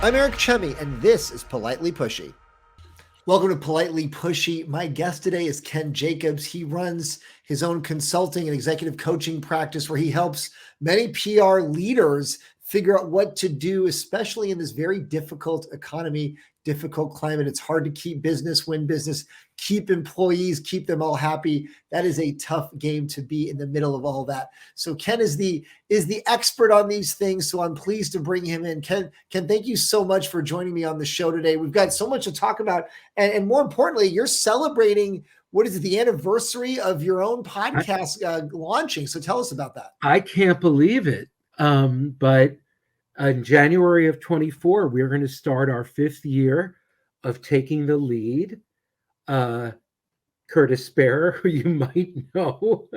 I'm Eric Chemi, and this is Politely Pushy. Welcome to Politely Pushy. My guest today is Ken Jacobs. He runs his own consulting and executive coaching practice where he helps many PR leaders figure out what to do, especially in this very difficult economy, difficult climate. It's hard to keep business, win business, keep employees, keep them all happy. That is a tough game to be in the middle of all that. So Ken is the expert on these things. So I'm pleased to bring him in. Ken, thank you so much for joining me on the show today. We've got so much to talk about. And more importantly, you're celebrating, what is it, the anniversary of your own podcast launching. So tell us about that. I can't believe it. But in January of 24, we're going to start our 5th year of taking the lead. Curtis Sparer, who you might know,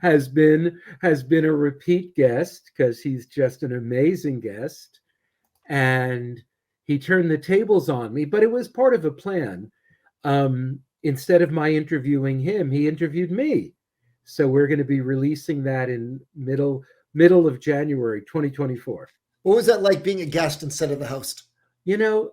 has been a repeat guest because he's just an amazing guest. And he turned the tables on me, but it was part of a plan. Instead of my interviewing him, he interviewed me. So we're going to be releasing that in middle of January 2024. What was that like being a guest instead of the host? You know,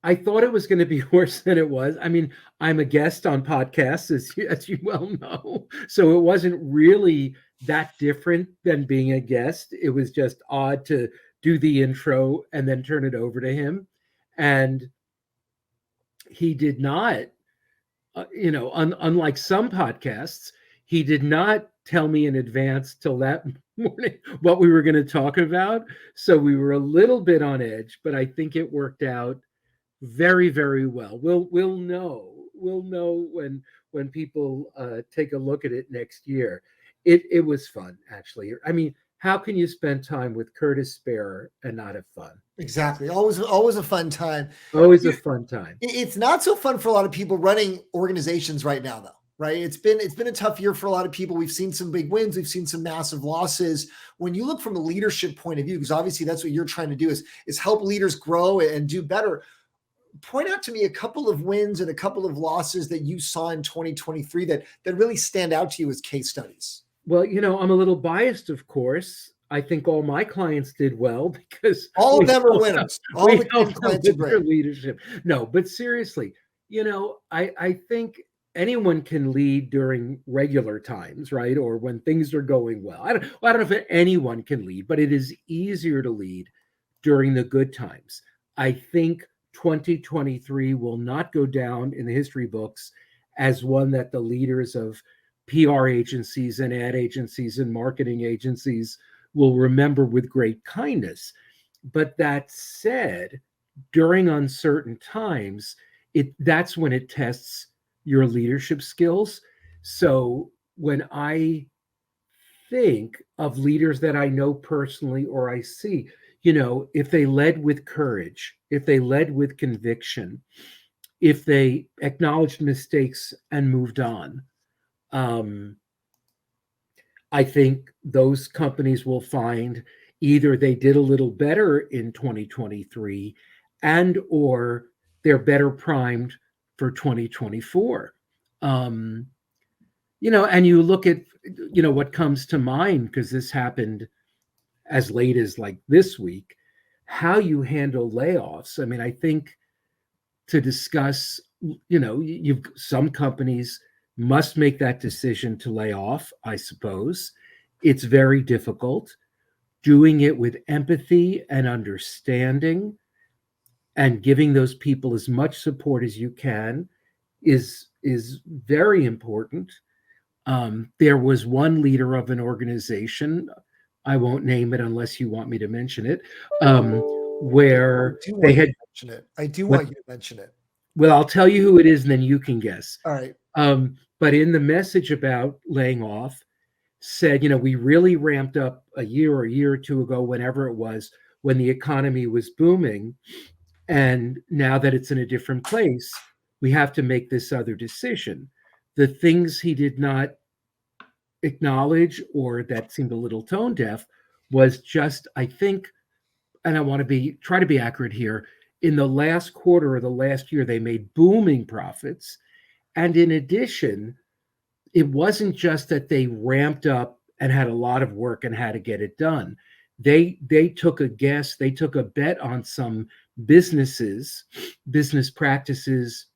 I thought it was going to be worse than it was. I mean, I'm a guest on podcasts, as you well know. So it wasn't really that different than being a guest. It was just odd to do the intro and then turn it over to him. And he did not, unlike some podcasts, he did not tell me in advance till that morning what we were going to talk about. So we were a little bit on edge, but I think it worked out very, very well. We'll know when people take a look at it next year. It was fun, actually. I mean, how can you spend time with Curtis Sparer and not have fun? Exactly. Always a fun time. Always a fun time. It's not so fun for a lot of people running organizations right now, though. Right. It's been a tough year for a lot of people. We've seen some big wins. We've seen some massive losses. When you look from a leadership point of view, because obviously that's what you're trying to do is help leaders grow and do better. Point out to me a couple of wins and a couple of losses that you saw in 2023 that really stand out to you as case studies. Well, I'm a little biased, of course. I think all my clients did well because all of them are winners. All the clients are great. Leadership. No, but seriously, I think anyone can lead during regular times, right? Or when things are going well. I don't know if anyone can lead, but it is easier to lead during the good times. I think 2023 will not go down in the history books as one that the leaders of PR agencies and ad agencies and marketing agencies will remember with great kindness. But that said, during uncertain times, that's when it tests your leadership skills. So when I think of leaders that I know personally or I see, if they led with courage, if they led with conviction, if they acknowledged mistakes and moved on, I think those companies will find either they did a little better in 2023 and or they're better primed for 2024. And you look at, what comes to mind, because this happened as late as like this week, how you handle layoffs. I mean, I think to discuss, some companies must make that decision to lay off, I suppose. It's very difficult. Doing it with empathy and understanding and giving those people as much support as you can is very important. There was one leader of an organization, I won't name it unless you want me to mention it, where they had... I do want you to mention it. Well, I'll tell you who it is and then you can guess. All right. But in the message about laying off, said, we really ramped up a year or two ago, whenever it was, when the economy was booming. And now that it's in a different place, we have to make this other decision. The things he did not acknowledge or that seemed a little tone deaf was just, I think, and I want to try to be accurate here, in the last quarter of the last year, they made booming profits. And in addition, it wasn't just that they ramped up and had a lot of work and had to get it done. They took a guess, they took a bet on some businesses, business practices,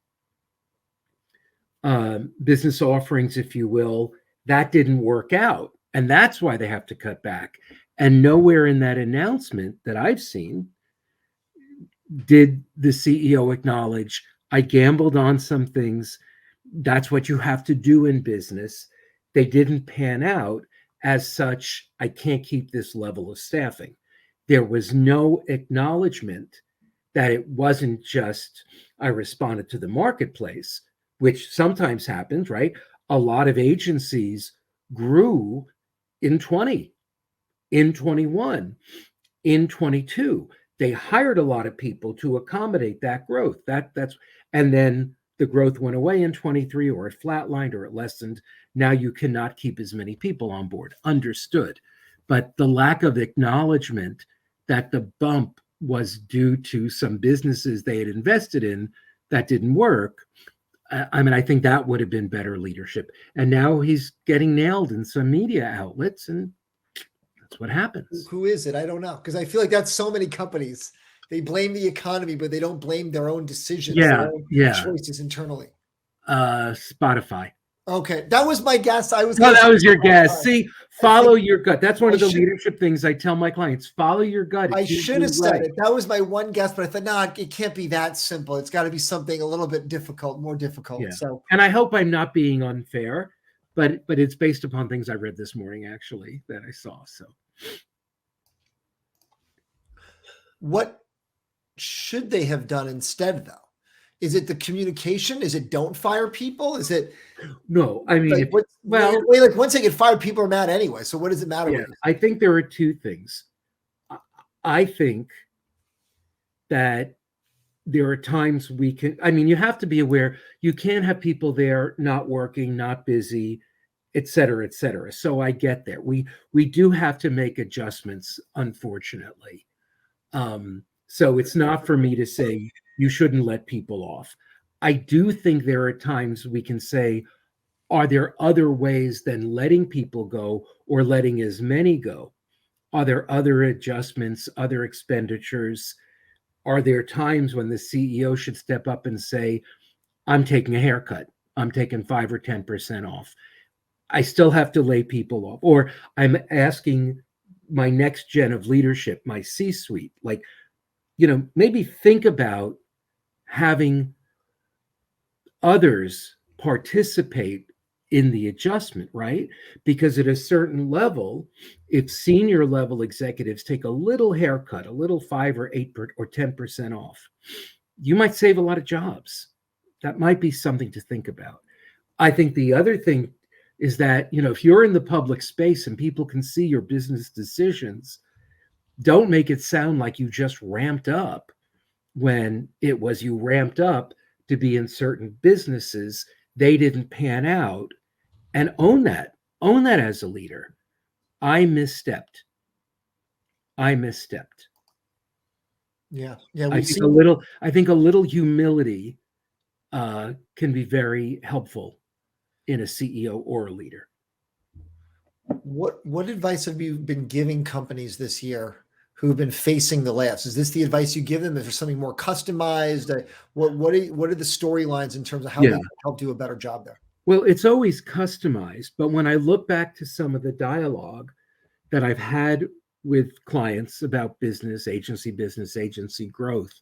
business offerings, if you will, that didn't work out. And that's why they have to cut back. And nowhere in that announcement that I've seen did the CEO acknowledge, I gambled on some things. That's what you have to do in business. They didn't pan out. As such, I can't keep this level of staffing. There was no acknowledgement that it wasn't just I responded to the marketplace, which sometimes happens, right? A lot of agencies grew in 20, in 21, in 22. They hired a lot of people to accommodate that growth. And then the growth went away in 23, or it flatlined, or it lessened. Now you cannot keep as many people on board. Understood. But the lack of acknowledgement that the bump was due to some businesses they had invested in that didn't work. I mean, I think that would have been better leadership. And now he's getting nailed in some media outlets, and that's what happens. Who is it? I don't know. Because I feel like that's so many companies. They blame the economy, but they don't blame their own decisions, their own choices internally. Spotify. Okay. That was my guess. That was your guess. See, follow your gut. That's one of the leadership things I tell my clients. Follow your gut. I should have said it. That was my one guess, but I thought, no, it can't be that simple. It's got to be something a little bit difficult, more difficult. Yeah. So, and I hope I'm not being unfair, but it's based upon things I read this morning, actually, that I saw. So what should they have done instead, though? Is it the communication? Is it don't fire people? Is it no? I mean, like once they get fired, people are mad anyway. So what does it matter? Yeah, I think there are two things. I think that there are times you have to be aware you can't have people there not working, not busy, et cetera, et cetera. So I get that. We do have to make adjustments, unfortunately. So it's not for me to say you shouldn't let people off. I do think there are times we can say, are there other ways than letting people go or letting as many go? Are there other adjustments, other expenditures? Are there times when the CEO should step up and say, I'm taking a haircut. I'm taking 5 or 10% off. I still have to lay people off. Or I'm asking my next gen of leadership, my C-suite, like, maybe think about having others participate in the adjustment, right? Because at a certain level, if senior level executives take a little haircut, a little 5 or 8 or 10% off, you might save a lot of jobs. That might be something to think about. I think the other thing is that, if you're in the public space and people can see your business decisions, don't make it sound like you just ramped up when it was you ramped up to be in certain businesses. They didn't pan out, and own that as a leader. I misstepped. Yeah. I think a little humility can be very helpful in a CEO or a leader. What advice have you been giving companies this year who've been facing the layoffs? Is this the advice you give them? Is there something more customized? What are the storylines in terms of how they can help do a better job there? Well, it's always customized, but when I look back to some of the dialogue that I've had with clients about business agency growth,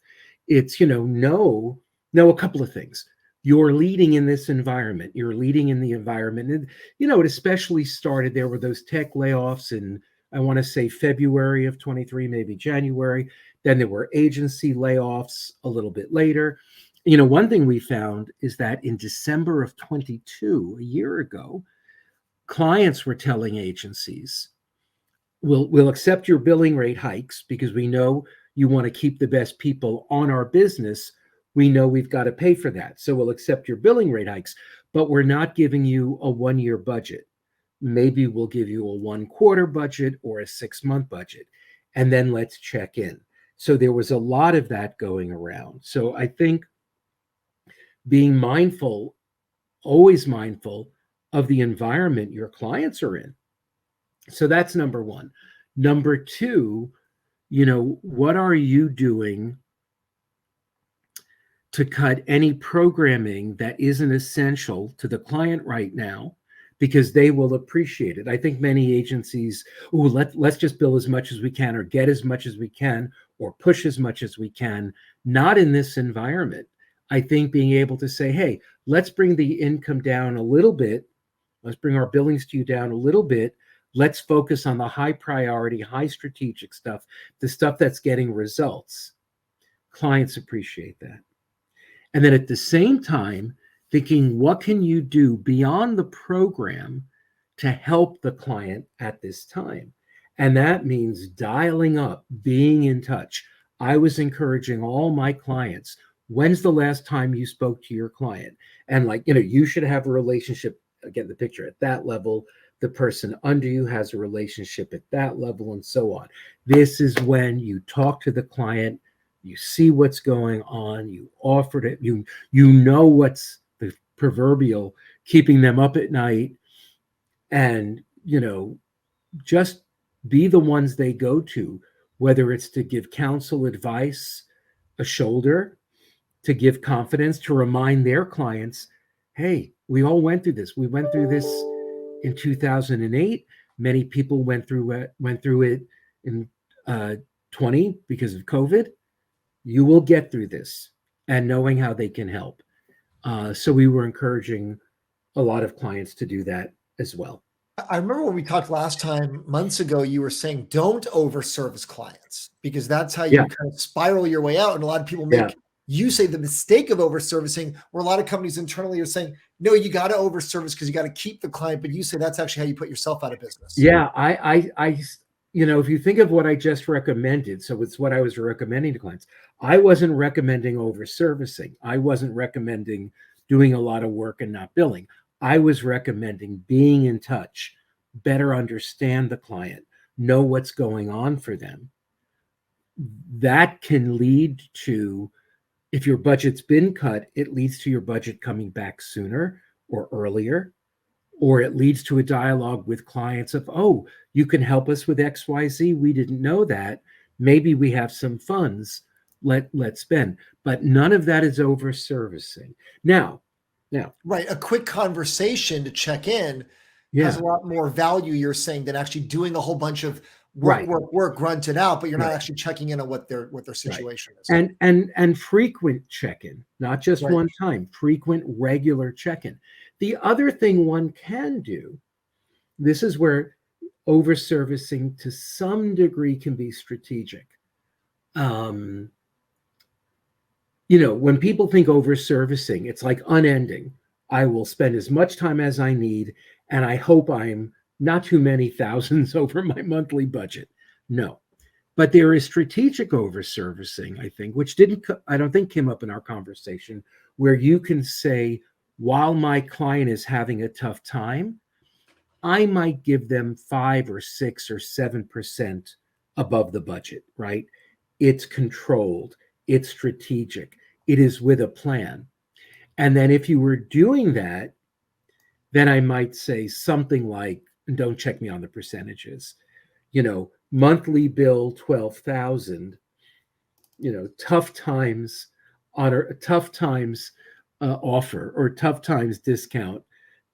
it's, know a couple of things. You're leading in this environment. You're leading in the environment. And, it especially started, there were those tech layoffs in, I want to say February of 23, maybe January. Then there were agency layoffs a little bit later. One thing we found is that in December of 22, a year ago, clients were telling agencies, we'll accept your billing rate hikes because we know you want to keep the best people on our business. We know we've got to pay for that. So we'll accept your billing rate hikes, but we're not giving you a 1-year budget. Maybe we'll give you a 1-quarter budget or a 6-month budget, and then let's check in. So there was a lot of that going around. So I think being mindful, always mindful of the environment your clients are in. So that's number one. Number two, what are you doing to cut any programming that isn't essential to the client right now, because they will appreciate it. I think many agencies, let's just bill as much as we can, or get as much as we can, or push as much as we can. Not in this environment. I think being able to say, hey, let's bring the income down a little bit. Let's bring our billings to you down a little bit. Let's focus on the high priority, high strategic stuff, the stuff that's getting results. Clients appreciate that. And then at the same time, thinking, what can you do beyond the program to help the client at this time? And that means dialing up, being in touch. I was encouraging all my clients, when's the last time you spoke to your client? And you should have a relationship, again, the picture at that level. The person under you has a relationship at that level, and so on. This is when you talk to the client, you see what's going on, you offered it, you know what's the proverbial keeping them up at night, and just be the ones they go to, whether it's to give counsel, advice, a shoulder, to give confidence, to remind their clients, hey, we all went through this. We went through this in 2008. Many people went through it in 20 because of COVID. You will get through this, and knowing how they can help. So we were encouraging a lot of clients to do that as well. I remember when we talked last time, months ago, you were saying don't overservice clients, because that's how you kind of spiral your way out. And a lot of people make, you say, the mistake of overservicing, where a lot of companies internally are saying, no, you got to overservice because you got to keep the client. But you say that's actually how you put yourself out of business. Yeah, I if you think of what I just recommended, so it's what I was recommending to clients. I wasn't recommending overservicing. I wasn't recommending doing a lot of work and not billing. I was recommending being in touch, better understand the client, know what's going on for them. That can lead to, if your budget's been cut, it leads to your budget coming back sooner or earlier. Or it leads to a dialogue with clients of, oh, you can help us with XYZ. We didn't know that. Maybe we have some funds. Let's spend. But none of that is over servicing. Now. Right. A quick conversation to check in has a lot more value, you're saying, than actually doing a whole bunch of work, grunted out, but you're not actually checking in on what their situation is. And frequent check-in, not just one time, frequent, regular check-in. The other thing one can do, this is where overservicing to some degree can be strategic. When people think overservicing, it's like unending. I will spend as much time as I need, and I hope I'm not too many thousands over my monthly budget. No. But there is strategic overservicing, I think, which I don't think came up in our conversation, where you can say, while my client is having a tough time, I might give them 5 or 6 or 7% above the budget, right? It's controlled, it's strategic, it is with a plan. And then if you were doing that, then I might say something like, and don't check me on the percentages, monthly bill 12,000, tough times offer, or tough times discount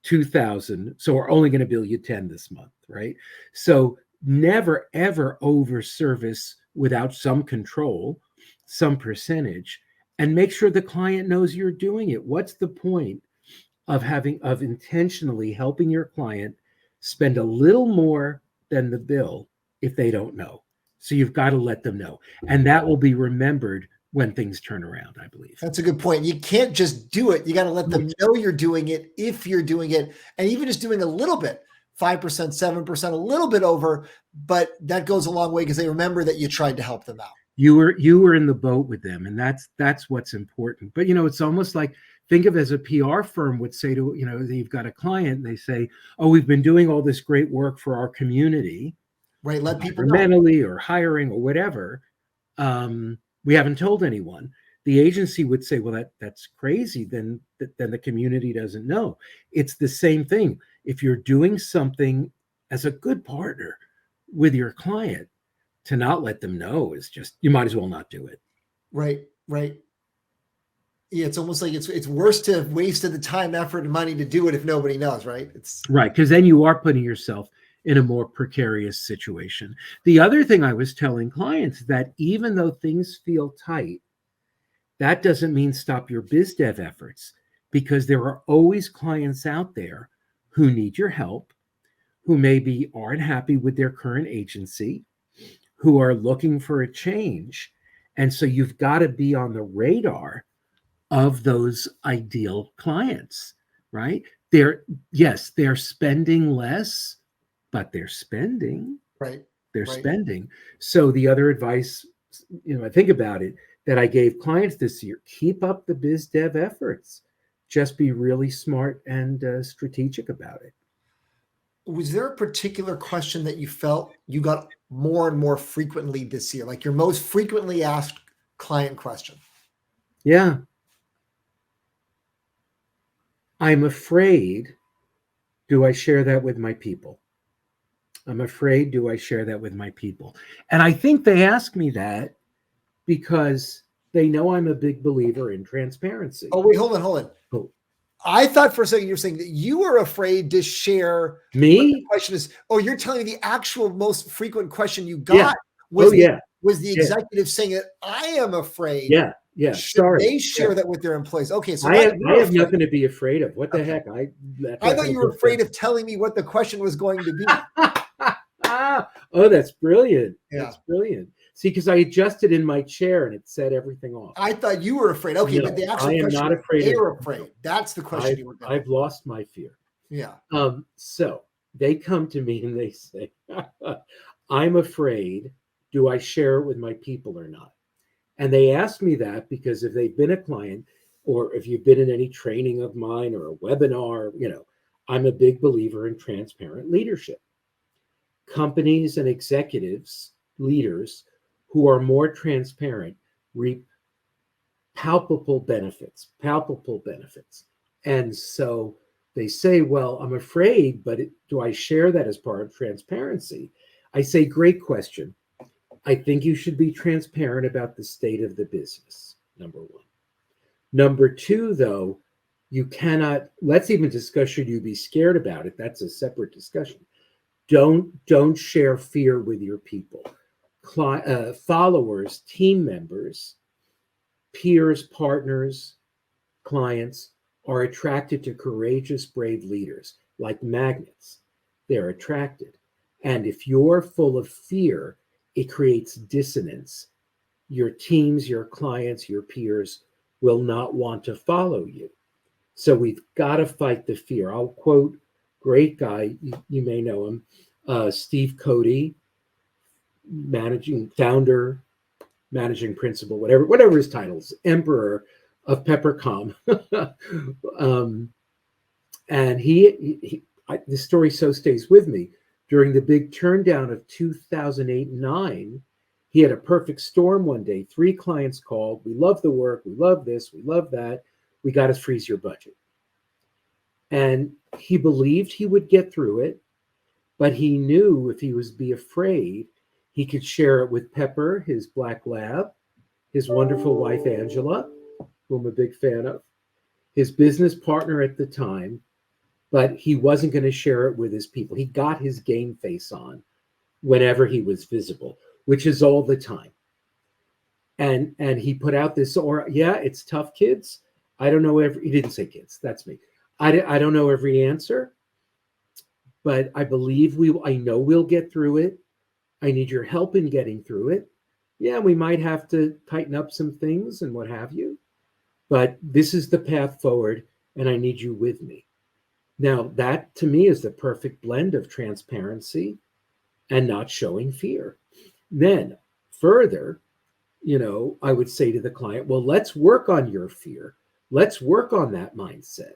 2,000. So we're only going to bill you 10 this month, right? So never ever over service without some control, some percentage, and make sure the client knows you're doing it. What's the point of intentionally helping your client spend a little more than the bill if they don't know? So you've got to let them know, and that will be remembered when things turn around, I believe. That's a good point. You can't just do it. You got to let them know you're doing it, if you're doing it, and even just doing a little bit, 5%, 7%, a little bit over, but that goes a long way because they remember that you tried to help them out. You were in the boat with them, and that's what's important. But it's almost like, think of it as a PR firm would say to, you've got a client and they say, oh, we've been doing all this great work for our community, right? Let people know, environmentally or hiring or whatever. We haven't told anyone. The agency would say, well, that's crazy. Then the community doesn't know. It's the same thing. If you're doing something as a good partner, with your client, to not let them know is just, you might as well not do it. Right. Yeah, it's almost like it's worse to have wasted the time, effort, and money to do it if nobody knows, right? It's right, because then you are putting yourself in a more precarious situation. The other thing I was telling clients, that even though things feel tight, that doesn't mean stop your biz dev efforts, because there are always clients out there who need your help, who maybe aren't happy with their current agency, who are looking for a change. And so you've got to be on the radar of those ideal clients, right? They're spending less, but they're spending. right. They're Right. spending. So the other advice, I think about it, that I gave clients this year: keep up the biz dev efforts. Just be really smart and strategic about it. Was there a particular question that you felt you got more and more frequently this year, like your most frequently asked client question? Yeah. I'm afraid, do I share that with my people? I'm afraid, do I share that with my people? And I think they ask me that because they know I'm a big believer in transparency. Oh, wait, hold on. Oh, I thought for a second you were saying that you were afraid to share. me? What the question is, oh, you're telling me the actual most frequent question you Yeah. got was Oh, yeah. was the Yeah. executive saying that I am afraid. Yeah. Should Sorry. they share Yeah. that with their employees? Okay, so I now have you're afraid. nothing to be afraid of. What the Okay. heck? I thought you were afraid of telling me what the question was going to be. Oh, that's brilliant. Yeah. That's brilliant. See, because I adjusted in my chair and it set everything off. I thought you were afraid. Okay, No, but the actual I am question not is afraid they of are it. afraid. That's the question you were getting. I've lost my fear. Yeah. So they come to me and they say, I'm afraid, do I share it with my people or not? And they ask me that because if they've been a client, or if you've been in any training of mine or a webinar, I'm a big believer in transparent leadership. Companies and executives, leaders who are more transparent reap palpable benefits. And so they say, well, I'm afraid, but do I share that as part of transparency? I say, great question. I think you should be transparent about the state of the business, number one. Number two, though, you cannot, let's even discuss, should you be scared about it? That's a separate discussion. Don't share fear with your people. Followers, team members, peers, partners, clients are attracted to courageous, brave leaders like magnets. They're attracted. And if you're full of fear, it creates dissonance. Your teams, your clients, your peers will not want to follow you. So we've got to fight the fear. I'll quote, great guy, you may know him, Steve Cody, managing founder, managing principal, whatever his titles, emperor of Peppercom. And this story so stays with me. During the big turndown of 2008 and 9, he had a perfect storm one day. 3 clients called. We love the work. We love this. We love that. We got to freeze your budget. And he believed he would get through it, but he knew if he was be afraid, he could share it with Pepper, his black lab, his wonderful wife, Angela, who I'm a big fan of, his business partner at the time, but he wasn't going to share it with his people. He got his game face on whenever he was visible, which is all the time. And he put out this, it's tough, kids. I don't know he didn't say kids, that's me. I don't know every answer, but I believe I know we'll get through it. I need your help in getting through it. Yeah, we might have to tighten up some things and what have you, but this is the path forward and I need you with me. Now, that to me is the perfect blend of transparency and not showing fear. Then further, I would say to the client, well, let's work on your fear. Let's work on that mindset.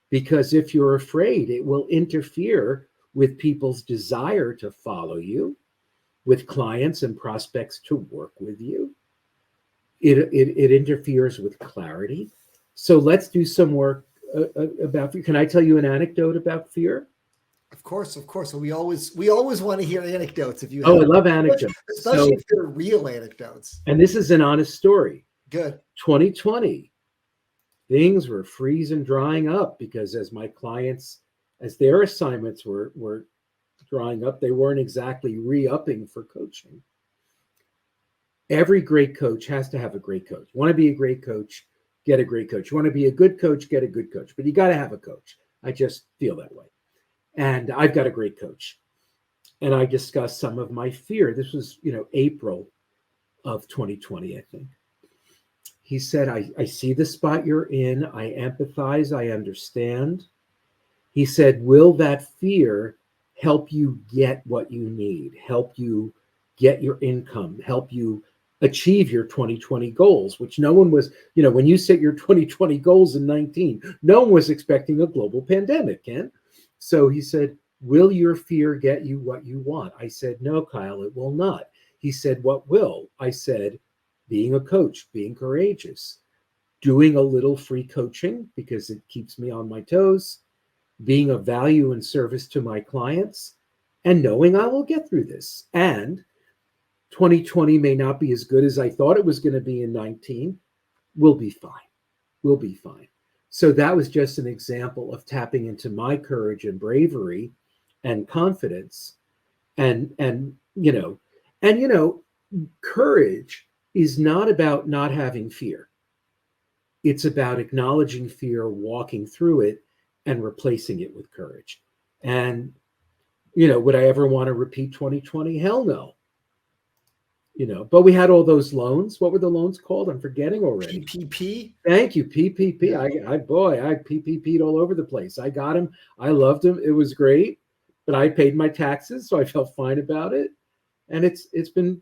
Because if you're afraid, it will interfere with people's desire to follow you, with clients and prospects to work with you. It interferes with clarity. So let's do some work about fear. Can I tell you an anecdote about fear? Of course. So we always want to hear anecdotes if you Oh, have, I love anecdotes. especially So, if they're real anecdotes. and this is an honest story. Good. 2020, things were freezing, drying up because as their assignments were drying up, they weren't exactly re-upping for coaching. Every great coach has to have a great coach. You want to be a great coach, get a great coach. You want to be a good coach, get a good coach. But you got to have a coach. I just feel that way. And I've got a great coach. And I discussed some of my fear. This was, April of 2020, I think. He said, I see the spot you're in. I empathize. I understand. He said, will that fear help you get what you need, help you get your income, help you achieve your 2020 goals, which no one was, when you set your 2020 goals in 19, no one was expecting a global pandemic, Ken. So he said, will your fear get you what you want? I said, no, Kyle, it will not. He said, what will? I said, being a coach, being courageous, doing a little free coaching because it keeps me on my toes, being of value and service to my clients, and knowing I will get through this. And 2020 may not be as good as I thought it was going to be in 19. We'll be fine. We'll be fine. So that was just an example of tapping into my courage and bravery and confidence. And courage is not about not having fear. It's about acknowledging fear, walking through it, and replacing it with courage. And, would I ever want to repeat 2020? Hell no. But we had all those loans. What were the loans called? I'm forgetting already. PPP. Thank you, PPP. Yeah. I PPP'd all over the place. I got them. I loved them. It was great, but I paid my taxes, so I felt fine about it. And it's been,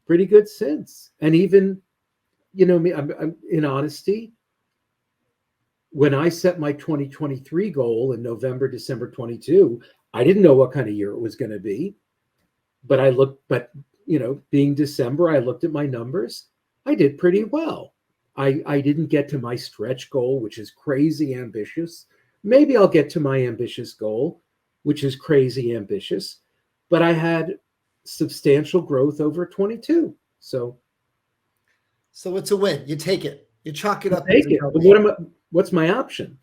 pretty good since. And even, me, I'm in honesty, when I set my 2023 goal in November, December 22, I didn't know what kind of year it was going to be. But being December, I looked at my numbers. I did pretty well. I didn't get to my stretch goal, which is crazy ambitious. Maybe I'll get to my ambitious goal, which is crazy ambitious. But I had substantial growth over 22. So it's a win. You take it. You chalk it up. Take it. But what's my option?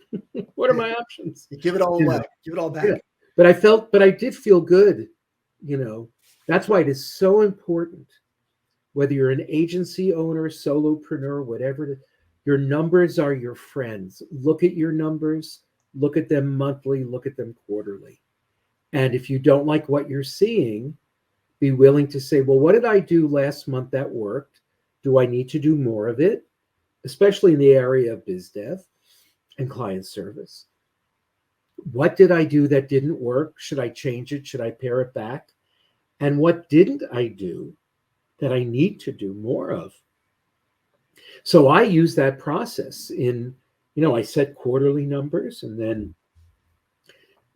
What are my options? You give it all away. Give it all back. Yeah. But I did feel good. That's why it is so important, whether you're an agency owner, solopreneur, whatever, your numbers are your friends. Look at your numbers, look at them monthly, look at them quarterly. And if you don't like what you're seeing, be willing to say, well, what did I do last month that worked? Do I need to do more of it? Especially in the area of biz dev and client service. What did I do that didn't work? Should I change it? Should I pare it back? And what didn't I do that I need to do more of? So I use that process I set quarterly numbers, and then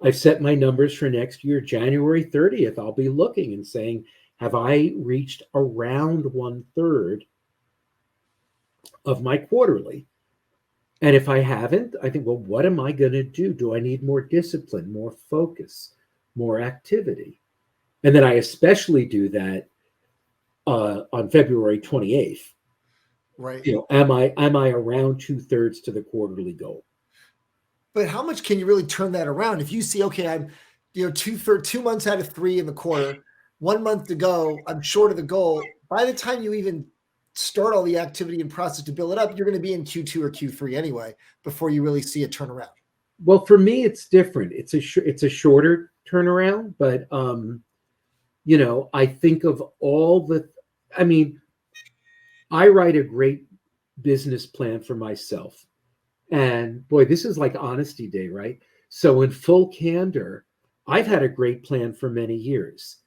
I've set my numbers for next year, January 30th. I'll be looking and saying, have I reached around 1/3 of my quarterly? And if I haven't, I think, well, what am I going to do? Do I need more discipline, more focus, more activity? And then I especially do that on February 28th. Right. Am I around 2/3 to the quarterly goal? But how much can you really turn that around? If you see, okay, I'm, 2 months out of 3 in the quarter, 1 month to go, I'm short of the goal. By the time you even start all the activity and process to build it up, you're going to be in Q2 or Q3 anyway, before you really see a turnaround. Well, for me, it's different. It's a shorter turnaround, but I think of I write a great business plan for myself. And boy, this is like honesty day, right? So in full candor, I've had a great plan for many years.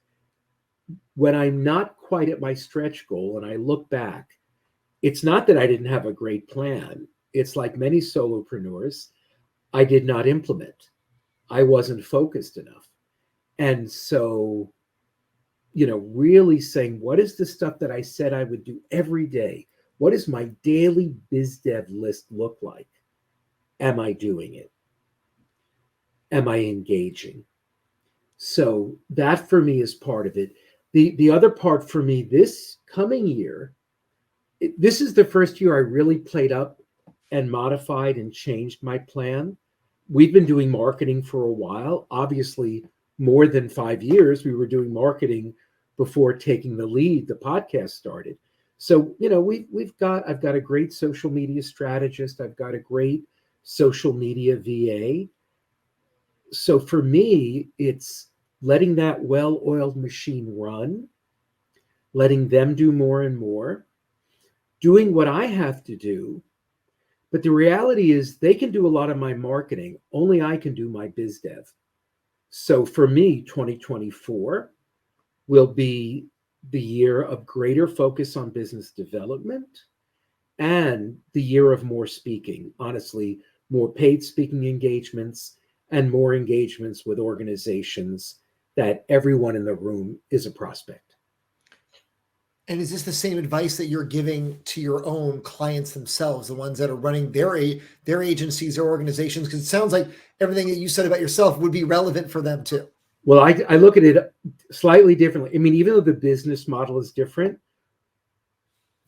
When I'm not quite at my stretch goal and I look back, it's not that I didn't have a great plan. It's like many solopreneurs, I did not implement. I wasn't focused enough. And so, really saying, what is the stuff that I said I would do every day? What does my daily biz dev list look like? Am I doing it? am I engaging? So that for me is part of it. The other part for me this coming year, this is the first year I really played up and modified and changed my plan. We've been doing marketing for a while, obviously more than 5 years. We were doing marketing before Taking the Lead, the podcast started. So, I've got a great social media strategist. I've got a great social media VA. So for me, it's letting that well-oiled machine run, letting them do more and more, doing what I have to do. But the reality is they can do a lot of my marketing. Only I can do my biz dev. So for me, 2024 will be the year of greater focus on business development and the year of more speaking. Honestly, more paid speaking engagements and more engagements with organizations that everyone in the room is a prospect. And is this the same advice that you're giving to your own clients themselves, the ones that are running their agencies or organizations? Because it sounds like everything that you said about yourself would be relevant for them too. Well, I look at it slightly differently. I mean, even though the business model is different,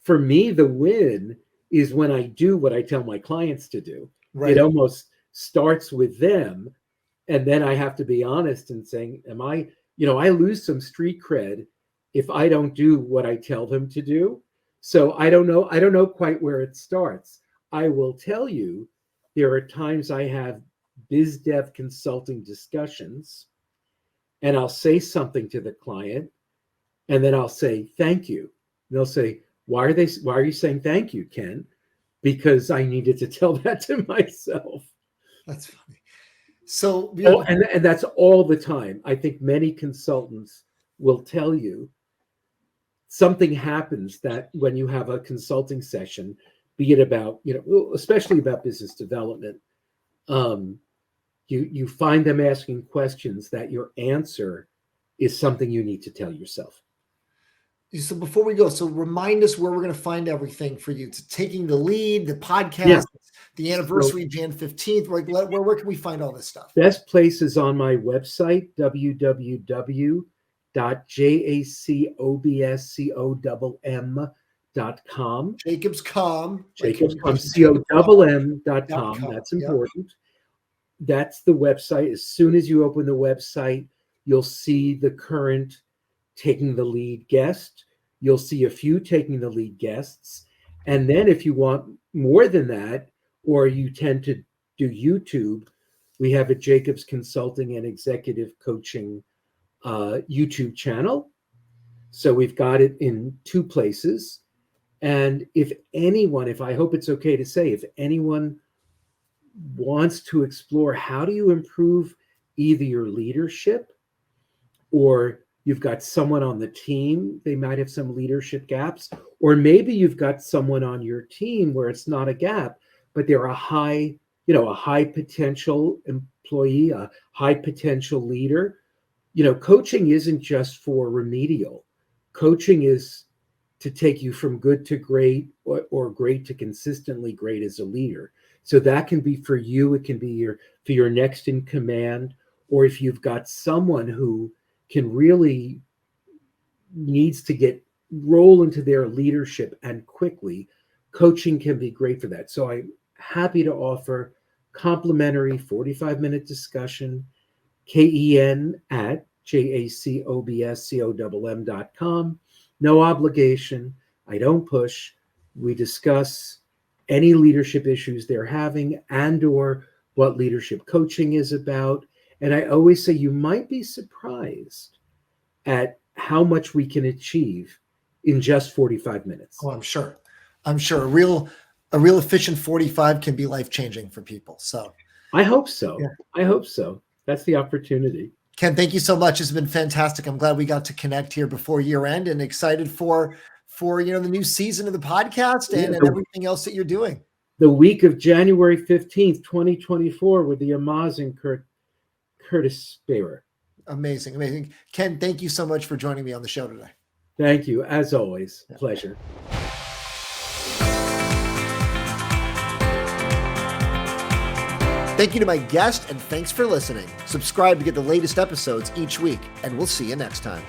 for me, the win is when I do what I tell my clients to do. Right. It almost starts with them. And then I have to be honest and saying, I lose some street cred if I don't do what I tell them to do. So I don't know quite where it starts. I will tell you, there are times I have biz dev consulting discussions and I'll say something to the client and then I'll say, thank you. And they'll say, why are you saying thank you, Ken? Because I needed to tell that to myself. That's funny. So, and that's all the time. I think many consultants will tell you something happens that when you have a consulting session, be it about, especially about business development, you find them asking questions that your answer is something you need to tell yourself. So before we go, so remind us where we're going to find everything for you. It's Taking the Lead, the podcast, the anniversary, Jan 15th. Where can we find all this stuff? Best place is on my website, www.jacobscomm.com. Jacobscomm. Jacobscomm.com. That's important. Yep. That's the website. As soon as you open the website, you'll see the current Taking the Lead guest. You'll see a few Taking the Lead guests. And then if you want more than that, or you tend to do YouTube, we have a Jacobs Consulting and Executive Coaching YouTube channel. So we've got it in 2 places. And if I hope it's okay to say, if anyone wants to explore how do you improve either your leadership or you've got someone on the team, they might have some leadership gaps, or maybe you've got someone on your team where it's not a gap, but they're a high potential employee, a high potential leader. Coaching isn't just for remedial. Coaching is to take you from good to great or great to consistently great as a leader. So that can be for you, it can be for your next in command, or if you've got someone who can really needs to roll into their leadership and quickly, coaching can be great for that. So I'm happy to offer complimentary 45-minute discussion, KEN@JACOBSCOMM.com. No obligation. I don't push. We discuss any leadership issues they're having and or what leadership coaching is about. And I always say you might be surprised at how much we can achieve in just 45 minutes. Oh, I'm sure. A real efficient 45 can be life-changing for people. So I hope so. Yeah. I hope so. That's the opportunity. Ken, thank you so much. It's been fantastic. I'm glad we got to connect here before year end and excited for the new season of the podcast and everything else that you're doing. The week of January 15th, 2024 with the amazing Curtis Sparer. Amazing. Ken, thank you so much for joining me on the show today. Thank you. As always, pleasure. Thank you to my guest, and thanks for listening. Subscribe to get the latest episodes each week, and we'll see you next time.